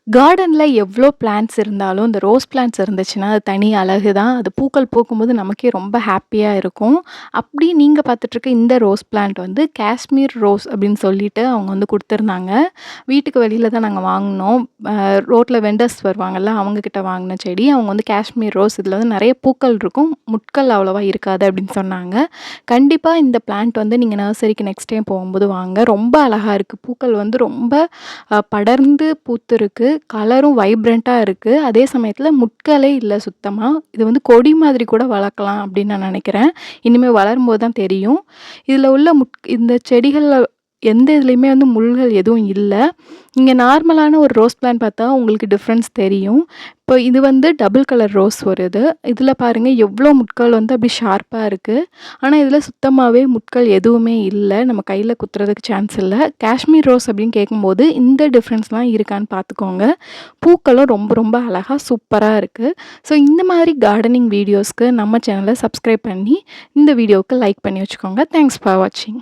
கார்டன்ல எவ்ளோ பிளான்ட்ஸ் இருந்தாலும், இந்த ரோஸ் பிளான்ட்ஸ் இருந்துச்சுன்னா, அது தனி அழகு தான். அது பூக்கள் பூக்கும்போது நமக்கே ரொம்ப ஹாப்பியா இருக்கும். அப்படி நீங்க பார்த்துட்டுருக்க இந்த ரோஸ் பிளான்ட் வந்து காஷ்மீர் ரோஸ் அப்படின்னு சொல்லிட்டு அவங்க வந்து குடுத்துருந்தாங்க. வீட்டுக்கு வெளியில தான் நாங்க வாங்குனோம். ரோட்ல வெண்டர்ஸ் வருவாங்கல்ல, அவங்க கிட்ட வாங்குன செடி. அவங்க வந்து காஷ்மீர் ரோஸ் இதில வந்து நெறைய பூக்கள் இருக்கும். முட்கள் அவ்வளவா இருக்காது அப்படின்னு சொன்னாங்க. கண்டிப்பா இந்த பிளான்ட் வந்து நீங்க நர்சரிக்கு நெக்ஸ்ட் டைம் போகும்போது வாங்க. ரொம்ப அழகா இருக்கு. பூக்கள் வந்து ரொம்ப படர்ந்து பூத்திருக்கு. கலரும் வைப்ரண்ட்டா இருக்கு. அதே சமயத்தில முட்களே இல்ல சுத்தமா. இது வந்து கொடி மாதிரி கூட வளர்க்கலாம் அப்படின்னு நான் நெனைக்கிறேன். இனிமே வளரும்போது தான் தெரியும். இதில உள்ள இந்த செடிகள்ல எந்த இதுலயுமே வந்து முள்கள் எதுவும் இல்ல. இங்க நார்மலான ஒரு ரோஸ் பிளான்ட் பார்த்தா உங்களுக்கு டிஃப்ரென்ஸ் தெரியும். இப்போ இது வந்து டபுள் கலர் ரோஸ் வருது. இதில பாருங்க எவ்ளோ முட்கள் வந்து அப்படியே ஷார்ப்பா இருக்கு. ஆனா இதில சுத்தமாவே முட்கள் எதுவுமே இல்ல. நம்ம கையில குத்துறதுக்கு சான்ஸ் இல்ல. காஷ்மீர் ரோஸ் அப்படின்னு கேட்கும்போது இந்த டிஃப்ரென்ஸ்லாம் இருக்கான்னு பார்த்துக்கோங்க. பூக்களும் ரொம்ப ரொம்ப அழகா சூப்பரா இருக்கு. ஸோ இந்த மாதிரி கார்டனிங் வீடியோஸ்க்கு நம்ம சேனல சப்ஸ்கிரைப் பண்ணி இந்த வீடியோவுக்கு லைக் பண்ணி வச்சுக்கோங்க. தேங்க்ஸ் ஃபார் வாட்சிங்.